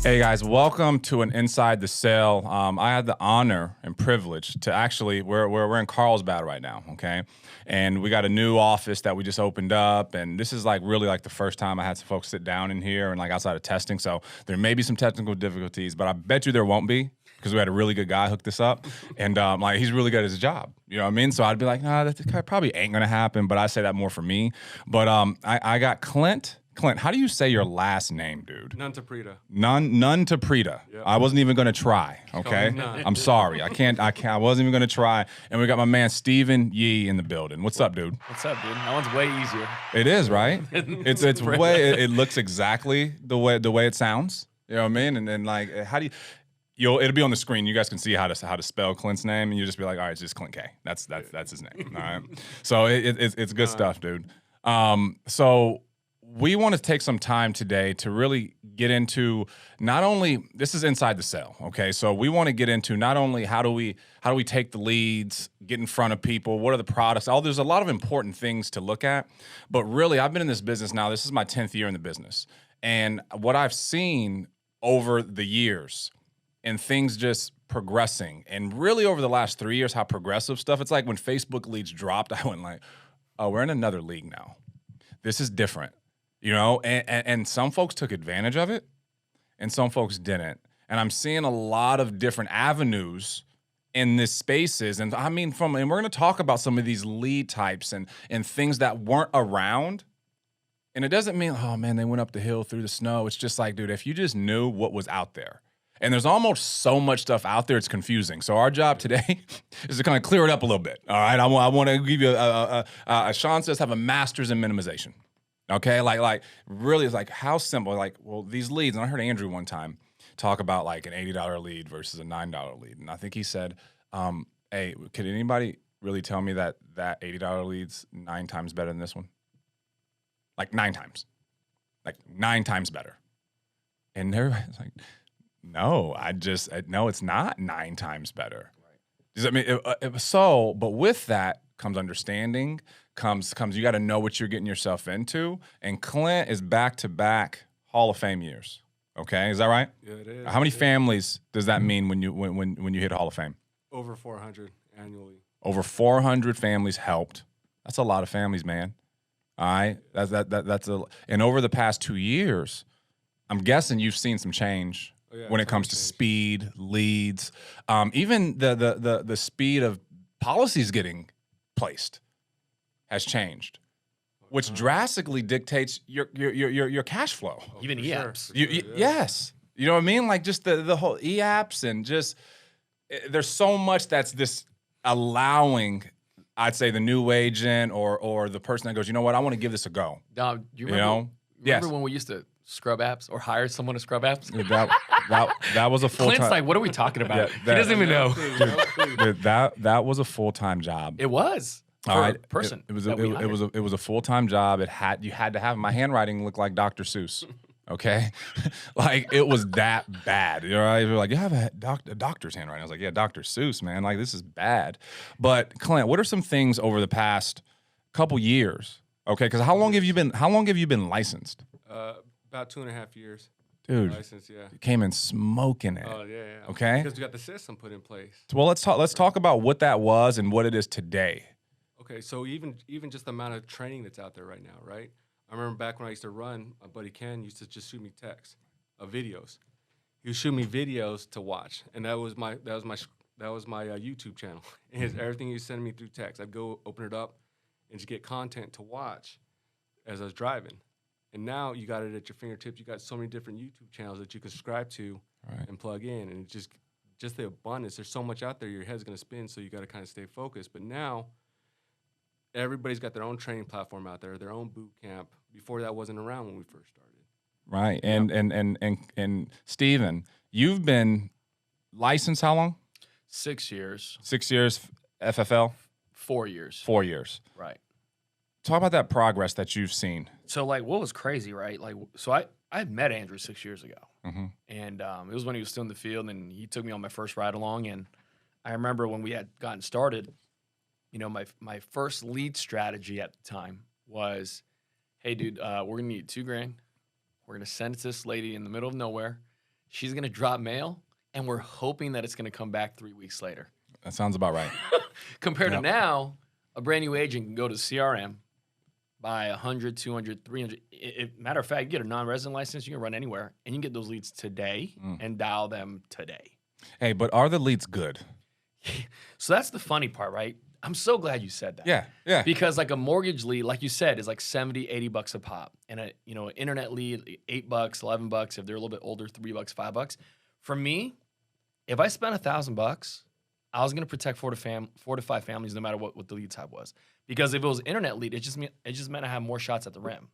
Hey guys, welcome to an Inside the Sale. I had the honor and privilege to actually, we're in Carlsbad right now, okay? And we got a new office that we just opened up, and this is like really like the first time I had some folks sit down in here and like outside of testing, so there may be some technical difficulties, but I bet you there won't be, because we had a really good guy hook this up, and like he's really good at his job, you know what I mean? So I'd be like, nah, that probably ain't gonna happen, but I say that more for me. But I got Klint. Klint, how do you say your last name, dude? None to Prita. None to Prita. Yep. I wasn't even gonna try. Okay, I'm sorry. I wasn't even gonna try. And we got my man Steven Yee in the building. What's up, dude? What's up, dude? That one's way easier. It is, right? it's way. It looks exactly the way it sounds. You know what I mean? And then like, how do you? It'll be on the screen. You guys can see how to spell Klint's name, and you just be like, all right, it's just Klint K. That's his name. All right. So it's good stuff, dude. So we want to take some time today to really get into not only, this is inside the sale, okay? So we want to get into not only how do we take the leads, get in front of people, what are the products, there's a lot of important things to look at, but really I've been in this business now, this is my 10th year in the business, and what I've seen over the years and things just progressing, and really over the last 3 years, how progressive stuff, it's like when Facebook leads dropped, I went like, oh, we're in another league now. This is different. You know, and some folks took advantage of it, and some folks didn't. And I'm seeing a lot of different avenues in this spaces. And I mean, and we're going to talk about some of these lead types and things that weren't around. And it doesn't mean, oh man, they went up the hill through the snow. It's just like, dude, if you just knew what was out there. And there's almost so much stuff out there, it's confusing. So our job today is to kind of clear it up a little bit. All right, I want to give you Sean says have a master's in minimization. Okay, like really, it's like how simple. Like, well, these leads, and I heard Andrew one time talk about like an $80 lead versus a $9 lead, and I think he said, "Hey, could anybody really tell me that $80 lead's 9 times better than this one? Like 9 times, like 9 times better?" And everybody's like, "No, no, it's not 9 times better." Right. Does that mean it was so? But with that comes understanding. Comes you got to know what you're getting yourself into, and Klint is back-to-back Hall of Fame years. Okay, is that right? Yeah, it is. How many families does that mean when you hit Hall of Fame? Over 400 annually. Over 400 families helped. That's a lot of families, man. All right, that's and over the past 2 years, I'm guessing you've seen some change when it comes to speed, leads, even the speed of policies getting placed has changed, which drastically dictates your cash flow. Even e-apps. Yes. You know what I mean? Like just the whole e-apps and just, there's so much that's this allowing, I'd say, the new agent or the person that goes, you know what, I want to give this a go. You remember when we used to scrub apps or hire someone to scrub apps? That was a full-time. Clint's like, what are we talking about? He doesn't even know. Dude, that was a full-time job. It was. All right, person. It was a full-time job. You had to have, my handwriting looked like Dr. Seuss. Okay, like it was that bad. You're right. You're like, you have a doctor's handwriting. I was like, yeah, Dr. Seuss, man. Like this is bad. But Klint, what are some things over the past couple years? Okay, because how long have you been licensed? About 2.5 years. Dude, license, yeah. You came in smoking it. Oh yeah. Okay. Because we got the system put in place. Well, let's talk about what that was and what it is today. Okay, so even just the amount of training that's out there right now, right? I remember back when I used to run, my buddy Ken used to just shoot me texts of videos. He would shoot me videos to watch, and that was my YouTube channel. And everything he was sending me through text, I'd go open it up and just get content to watch as I was driving. And now you got it at your fingertips. You got so many different YouTube channels that you can subscribe to and plug in, and just the abundance. There's so much out there, your head's gonna spin. So you got to kind of stay focused. But now everybody's got their own training platform out there, their own boot camp. Before that wasn't around when we first started. Right. And Steven, you've been licensed how long? 6 years. 6 years FFL? 4 years. 4 years. Right. Talk about that progress that you've seen. So like what was crazy, right? Like so I met Andrew 6 years ago. Mm-hmm. And it was when he was still in the field, and he took me on my first ride along, and I remember when we had gotten started, you know, my first lead strategy at the time was, hey, dude, we're going to need $2,000. We're going to send it to this lady in the middle of nowhere. she's going to drop mail, and we're hoping that it's going to come back 3 weeks later. That sounds about right. Compared to now, a brand new agent can go to CRM, buy 100, 200, 300. Matter of fact, you get a non-resident license, you can run anywhere, and you can get those leads today and dial them today. Hey, but are the leads good? So that's the funny part, right? I'm so glad you said that. Yeah. Because like a mortgage lead, like you said, is like $70, $80 a pop. And an internet lead, $8, $11. If they're a little bit older, $3, $5. For me, if I spent $1,000, I was gonna protect 4 to 5 families, no matter what the lead type was. Because if it was internet lead, it just meant I have more shots at the rim.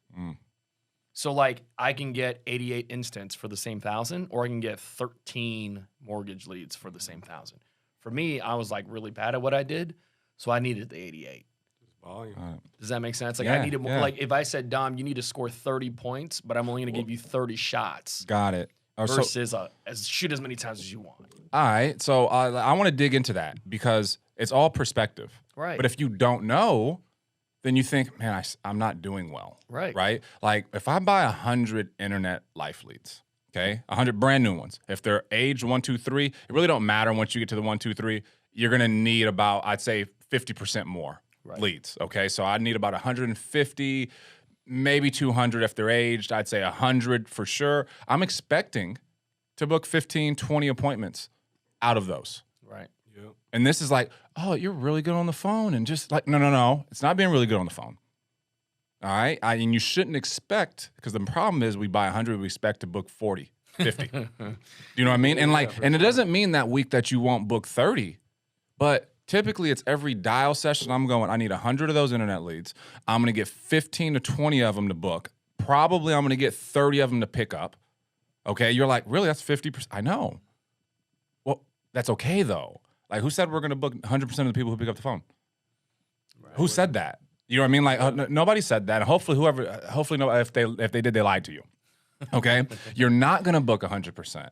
So like I can get 88 instants for the same 1,000, or I can get 13 mortgage leads for the same 1,000. For me, I was like really bad at what I did, so I needed the 88. Volume. Does that make sense? Like I needed more. Like if I said, Dom, you need to score 30 points, but I'm only gonna give you 30 shots. Got it. Versus shoot as many times as you want. All right. So I want to dig into that because it's all perspective. Right. But if you don't know, then you think, man, I'm not doing well. Right. Right? Like if I buy 100 internet life leads, okay, 100 brand new ones, if they're age 1, 2, 3, it really don't matter once you get to the 1, 2, 3, you're going to need about, I'd say 50% more leads. Okay. So I need about 150, maybe 200 if they're aged. I'd say 100 for sure. I'm expecting to book 15, 20 appointments out of those. Right. Yep. And this is like, oh, you're really good on the phone. And just like, no. It's not being really good on the phone. All right. And you shouldn't expect, because the problem is we buy 100, we expect to book 40, 50. Do you know what I mean? And and it doesn't mean that week that you won't book 30, but typically it's every dial session I'm going, I need 100 of those internet leads. I'm going to get 15 to 20 of them to book. Probably I'm going to get 30 of them to pick up. Okay. You're like, really? That's 50%. I know. Well, that's okay though. Like who said we're going to book 100% of the people who pick up the phone? Right. Who said that? You know what I mean? Like nobody said that. Hopefully if they did, they lied to you. Okay. You're not going to book 100%.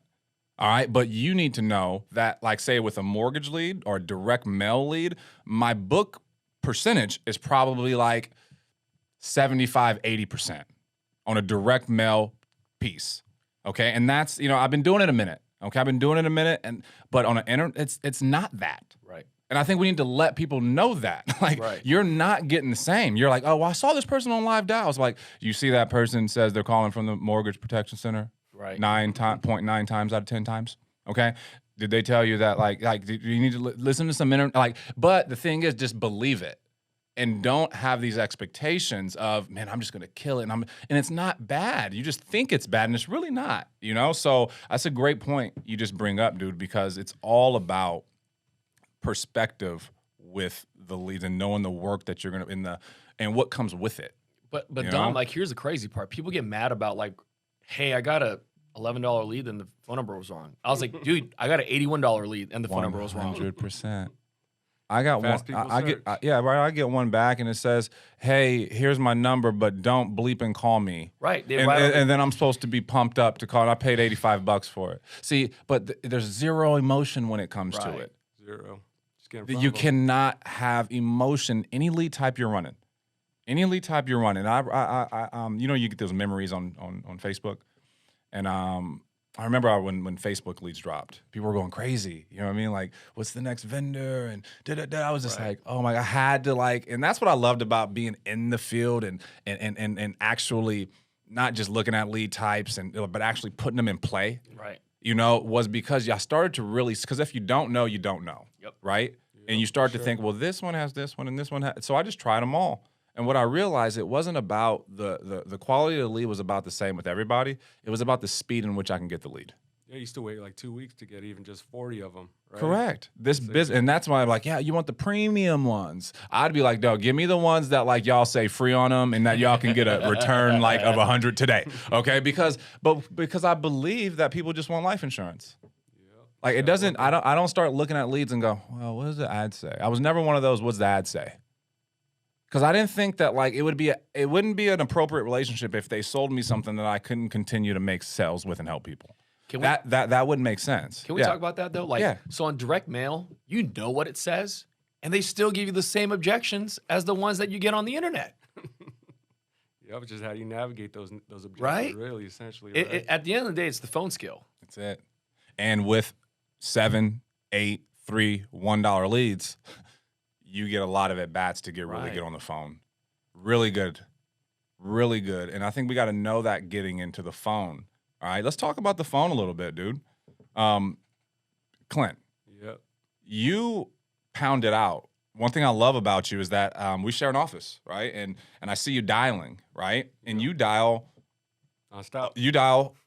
All right. But you need to know that, like, say with a mortgage lead or a direct mail lead, my book percentage is probably like 75, 80% on a direct mail piece. Okay. And that's, I've been doing it a minute. Okay. I've been doing it a minute. But on an internet, it's not that. Right. And I think we need to let people know that. Like, you're not getting the same. You're like, oh, well, I saw this person on live dials. Like, you see that person says they're calling from the Mortgage Protection Center. Right. 9.9 times out of 10 times. Okay. Did they tell you that, like you need to listen to some but the thing is, just believe it and don't have these expectations of, man, I'm just going to kill it. And it's not bad. You just think it's bad and it's really not, So that's a great point you just bring up, dude, because it's all about perspective with the leads and knowing the work that you're going to and what comes with it. But Dom, like, here's the crazy part. People get mad about, like, hey, I got a $11 lead and the phone number was wrong. I was like, dude, I got an $81 lead and the phone number was wrong. 100%. I got Fast one. I get one back and it says, "Hey, here's my number, but don't bleep and call me." Right. And then I'm supposed to be pumped up to call. And I paid $85 for it. See, but there's zero emotion when it comes to it. Zero. You cannot have emotion. Any lead type you're running. You get those memories on Facebook. And I remember when Facebook leads dropped, people were going crazy. You know what I mean? Like, what's the next vendor? And I was just like, oh my God, I had to and that's what I loved about being in the field and actually not just looking at lead types but actually putting them in play. Right. Was because I started to really, because if you don't know, you don't know. Yep. Right? Yep, and you start to think, well, this one has this one and this one has, so I just tried them all. And what I realized, it wasn't about the quality of the lead was about the same with everybody. It was about the speed in which I can get the lead. Yeah, you used to wait like 2 weeks to get even just 40 of them. Right? Correct. This business, and that's why I'm like, yeah, you want the premium ones. I'd be like, no, give me the ones that like y'all say free on them, and that y'all can get a return like of 100 today. Okay, because I believe that people just want life insurance. Like it doesn't. I don't start looking at leads and go, well, what does the ad say? I was never one of those. What's the ad say? Because I didn't think that like it wouldn't be an appropriate relationship if they sold me something that I couldn't continue to make sales with and help people. That wouldn't make sense. Can we talk about that though? Like, so on direct mail, you know what it says, and they still give you the same objections as the ones that you get on the internet. Yeah, but just how you navigate those objectives, Right? really, essentially. Right? At the end of the day, it's the phone skill. That's it. And with 7, 8, 3, $1 leads, you get a lot of at bats to get really Right. good on the phone. Really good. Really good. And I think we got to know that getting into the phone. All right, let's talk about the phone a little bit, dude. Klint, Yep. you pound it out. One thing I love about you is that we share an office, right? And I see you dialing, right? And you dial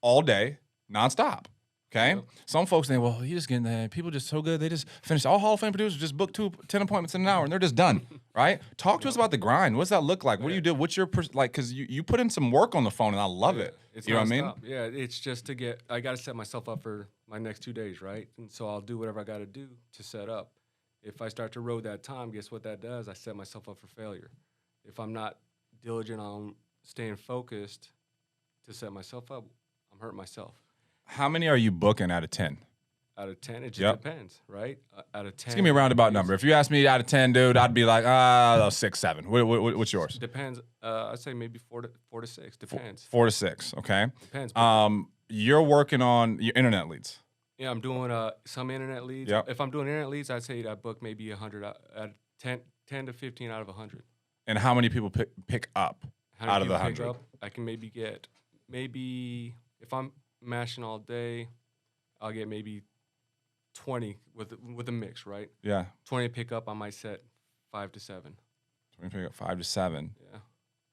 all day, nonstop. Okay. Yep. Some folks think, well, you just getting there. People just so good. They just finished. All Hall of Fame producers just book 10 appointments in an hour and they're just done. Right? Talk to us about the grind. What does that look like? What do you do? What's your like? Because you put in some work on the phone and I love it. It's you know what I mean? nonstop. Yeah, it's just to get. I got to set myself up for my next 2 days, right? And so I'll do whatever I got to do to set up. If I start to road that time, guess what that does? I set myself up for failure. If I'm not diligent on staying focused to set myself up, I'm hurting myself. How many are you booking out of 10? Out of 10, it just Yep. depends, right? Out of 10, Just give me a roundabout number. If you ask me out of 10, dude, I'd be like, 6, 7. What's yours? Depends. I'd say maybe 4 to 6. Depends. 4 to 6. Okay. Depends. You're working on your internet leads. Yeah, I'm doing some internet leads. Yep. If I'm doing internet leads, I'd say I book maybe 100 at 10 to 15 out of 100. And how many people pick up How out many of the people pick 100? up? I can maybe get if I'm mashing all day, I'll get maybe 20 with a mix, right? Yeah. 20 pick up, I might set 5 to 7. We pick up 5 to 7. Yeah.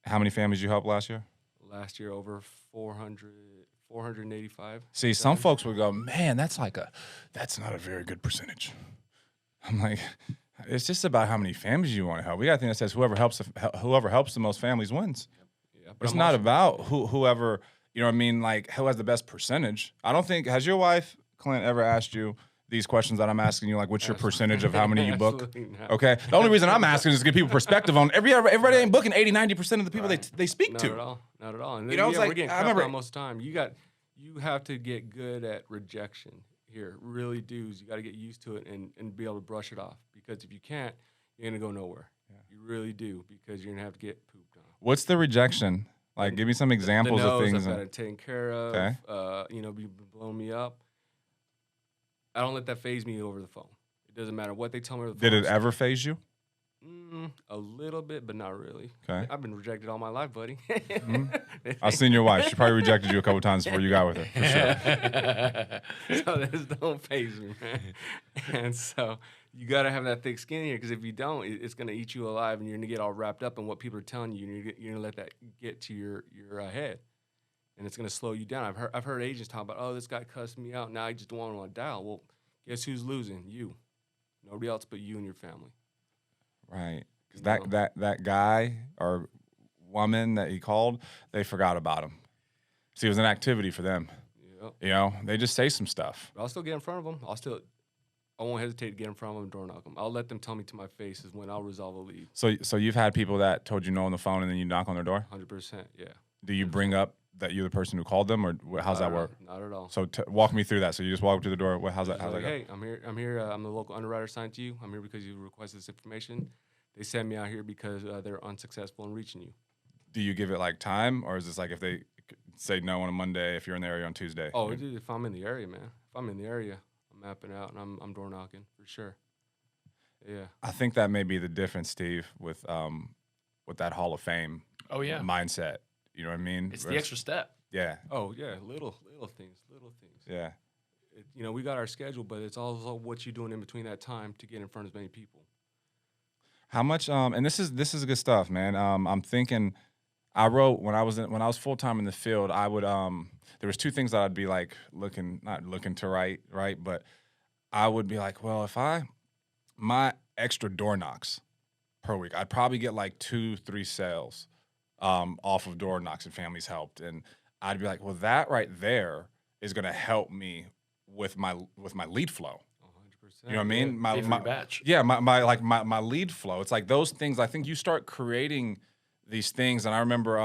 How many families you helped last year? Last year over 485. See, some folks would go, man, that's not a very good percentage. I'm like, it's just about how many families you want to help. We got a thing that says whoever helps the most families wins. Yeah, But it's I'm not also- about whoever, you know what I mean, like who has the best percentage. I don't think, has your wife, Clint, ever asked you these questions that I'm asking you, like what's your percentage of how many you book? Absolutely not. Okay. The only reason I'm asking is to give people perspective on everybody ain't booking 80, 90% of the people they speak Not to. at all. Not at all. And You know, it's we're like, getting I crap remember- on most of the time. You have to get good at rejection here. Really do. You got to get used to it and be able to brush it off. Because if you can't, you're gonna go nowhere. Yeah. You really do, because you're gonna have to get pooped on. What's the rejection? Like, give me some examples the of no's things. I've got to take care of. Okay. Be blowing me up. I don't let that phase me over the phone. It doesn't matter what they tell me over the phone. Did it ever phase you? A little bit, but not really. Okay. I've been rejected all my life, buddy. I've seen your wife. She probably rejected you a couple times before you got with her. For sure. So this don't phase me, man. And so you got to have that thick skin here, because if you don't, it's going to eat you alive, and you're going to get all wrapped up in what people are telling you, and you're going to let that get to your head, and it's going to slow you down. I've heard agents talk about, oh, this guy cussed me out. Now I just don't want to dial. Well, guess who's losing? You. Nobody else but you and your family. Right. Because that guy or woman that he called, they forgot about him. See, it was an activity for them. Yeah. You know, they just say some stuff. But I'll still get in front of them. I won't hesitate to get in front of them and door knock them. I'll let them tell me to my face is when I'll resolve a lead. So you've had people that told you no on the phone and then you knock on their door? 100%, yeah. Do you bring up that you're the person who called them, or how's that work? Not at all. So walk me through that. So you just walk up to the door. How's that Like, go? hey, I'm here. I'm the local underwriter assigned to you. I'm here because you requested this information. They sent me out here because they're unsuccessful in reaching you. Do you give it like time, or is this like if they say no on a Monday, if you're in the area on Tuesday? Oh, dude, if I'm in the area, man. If I'm in the area, I'm mapping out and I'm door knocking for sure. Yeah. I think that may be the difference, Steve, with that Hall of Fame Oh yeah. mindset. You know what I mean? It's the extra step. Yeah. Oh yeah, little things. Yeah. We got our schedule, but it's also what you're doing in between that time to get in front of as many people. How much? And this is good stuff, man. I'm thinking. I wrote when I was full time in the field. I would there was two things that I'd be like not looking to write, right? But I would be like, well, if my extra door knocks per week, I'd probably get like 2-3 sales off of door knocks and families helped, and I'd be like, well, that right there is gonna help me with my lead flow. 100%. You know what I mean? Pay for your batch. Yeah, my lead flow. It's like those things. I think you start creating these things, and I remember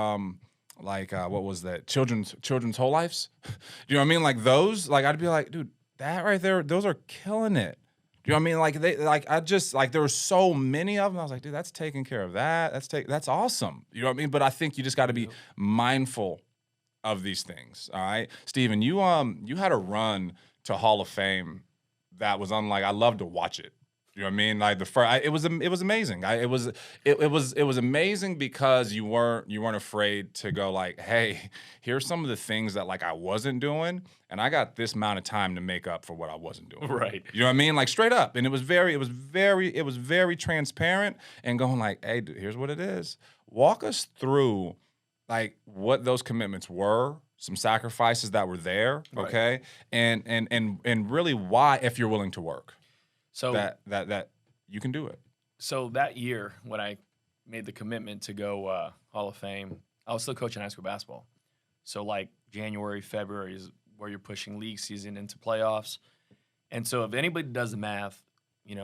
what was that? Children's whole lives. Do you know what I mean? Like those. Like I'd be like, dude, that right there, those are killing it. Do You know what I mean? There were so many of them. I was like, dude, that's taking care of that. That's awesome. You know what I mean? But I think you just got to be mindful of these things. All right, Steven, you had a run to Hall of Fame that was unlike. I love to watch it. You know what I mean? Like it was amazing. It was amazing because you weren't afraid to go like, hey, here's some of the things that like I wasn't doing, and I got this amount of time to make up for what I wasn't doing. Right. You know what I mean? Like straight up, and it was very transparent and going like, hey, dude, here's what it is. Walk us through like what those commitments were, some sacrifices that were there, okay, right. and really why, if you're willing to work. So that you can do it. So that year when I made the commitment to go Hall of Fame, I was still coaching high school basketball. So like January, February is where you're pushing league season into playoffs. And so if anybody does the math,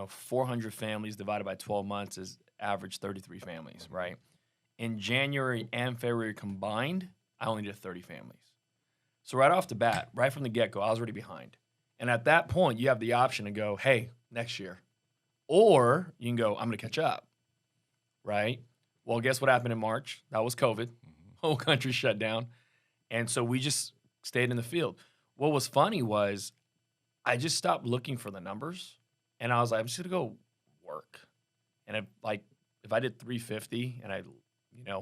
400 families divided by 12 months is average 33 families, right? In January and February combined, I only did 30 families. So right off the bat, right from the get-go, I was already behind. And at that point, you have the option to go, hey, next year. Or you can go, I'm going to catch up, right? Well, guess what happened in March? That was COVID. Whole country shut down. And so we just stayed in the field. What was funny was I just stopped looking for the numbers. And I was like, I'm just going to go work. And if I did 350 and I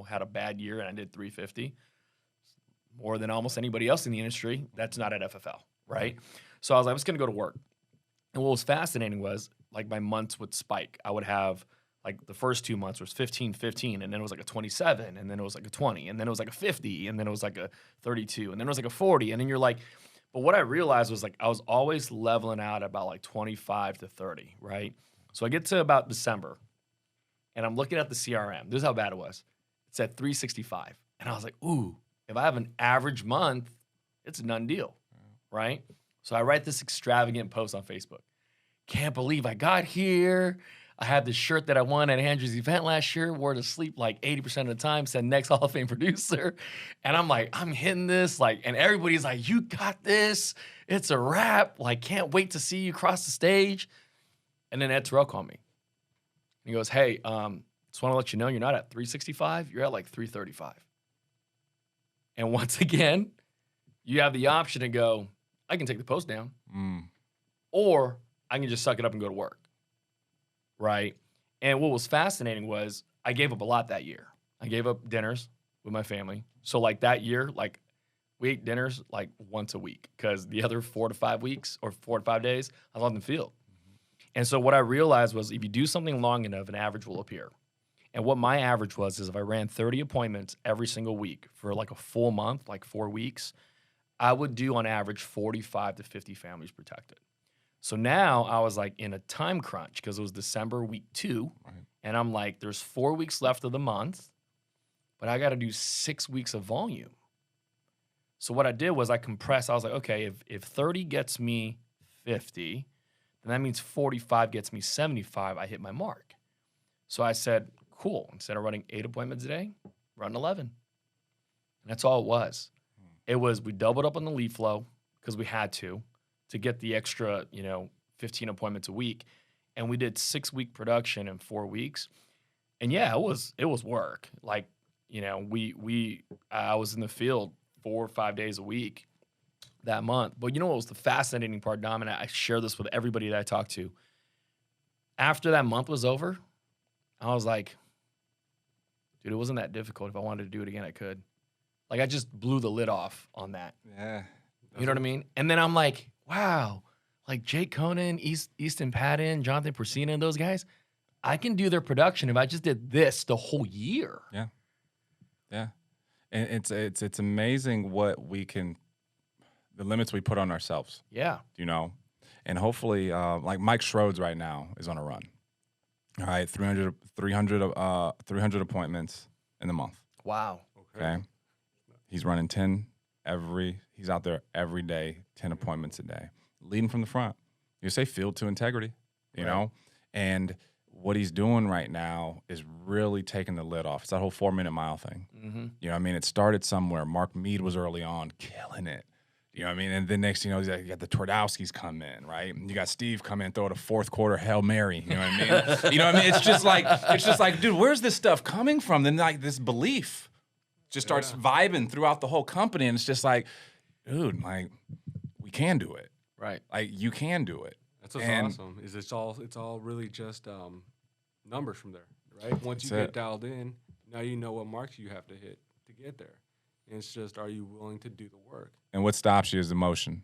had a bad year and I did 350, more than almost anybody else in the industry, that's not at FFL, right? So I was like, I'm just going to go to work. And what was fascinating was, like, my months would spike. I would have, like, the first 2 months was 15, 15, and then it was like a 27, and then it was like a 20, and then it was like a 50, and then it was like a 32, and then it was like a 40. And then you're like, but what I realized was, like, I was always leveling out about, like, 25 to 30, right? So I get to about December, and I'm looking at the CRM. This is how bad it was. It's at 365. And I was like, ooh, if I have an average month, it's a done deal, right? So I write this extravagant post on Facebook. Can't believe I got here. I had this shirt that I won at Andrew's event last year, wore to sleep like 80% of the time, said next Hall of Fame producer. And I'm like, I'm hitting this. Like, and everybody's like, you got this. It's a wrap. Like, can't wait to see you cross the stage. And then Ed Terrell called me. He goes, hey, just want to let you know you're not at 365. You're at like 335. And once again, you have the option to go, I can take the post down, or I can just suck it up and go to work, right? And what was fascinating was I gave up a lot that year. I gave up dinners with my family. So like that year, like we ate dinners like once a week because the other 4 to 5 weeks or 4 to 5 days, I was on the field. And so what I realized was if you do something long enough, an average will appear. And what my average was is if I ran 30 appointments every single week for like a full month, like 4 weeks, I would do on average 45 to 50 families protected. So now I was like in a time crunch because it was December week 2. Right. And I'm like, there's 4 weeks left of the month, but I got to do 6 weeks of volume. So what I did was I compressed. I was like, okay, if 30 gets me 50, then that means 45 gets me 75. I hit my mark. So I said, cool. Instead of running 8 appointments a day, run 11. And that's all it was. It was we doubled up on the lead flow because we had to get the extra, 15 appointments a week. And we did 6-week production in 4 weeks. And yeah, it was work. Like, I was in the field 4 or 5 days a week that month. But what was the fascinating part, Dom, and I share this with everybody that I talked to. After that month was over, I was like, dude, it wasn't that difficult. If I wanted to do it again, I could. Like, I just blew the lid off on that. Yeah. You know what I mean? And then I'm like, wow, like Jake Conan, Easton Patton, Jonathan Persina, and those guys, I can do their production if I just did this the whole year. Yeah. Yeah. And it's amazing what we can, the limits we put on ourselves. Yeah. And hopefully, like Mike Schroeds right now is on a run. All right, 300 appointments in the month. Wow. Okay. He's running 10 he's out there every day, 10 appointments a day, leading from the front. You say field to integrity, you know? And what he's doing right now is really taking the lid off. It's that whole 4-minute mile thing. Mm-hmm. You know what I mean? It started somewhere. Mark Mead was early on, killing it. You know what I mean? And then next thing you know, you got the Twardowskis come in, right? And you got Steve come in, throw it a fourth quarter Hail Mary. You know what I mean? You know what I mean? It's just like, dude, where's this stuff coming from? Then like this belief just starts vibing throughout the whole company. And it's just like, dude, like we can do it. Right. Like you can do it. That's what's awesome. Is it's all really just numbers from there, right? Once you get dialed in, now you know what marks you have to hit to get there. And it's just, are you willing to do the work? And what stops you is emotion.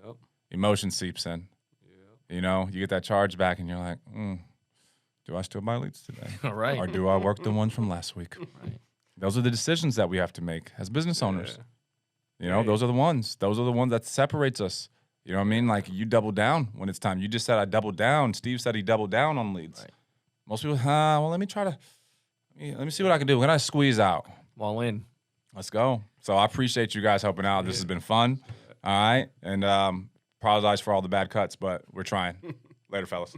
Yep. Emotion seeps in. Yep. You know, you get that charge back, and you're like, do I still buy leads today? Right. Or do I work the ones from last week? Right. Those are the decisions that we have to make as business owners. Yeah. You know, those are the ones. Those are the ones that separates us. You know what I mean? Like you double down when it's time. You just said I doubled down. Steve said he doubled down on leads. Right. Most people, well, let me see what I can do. When I squeeze out. I'm all in. Let's go. So I appreciate you guys helping out. This has been fun. All right. And apologize for all the bad cuts, but we're trying. Later, fellas.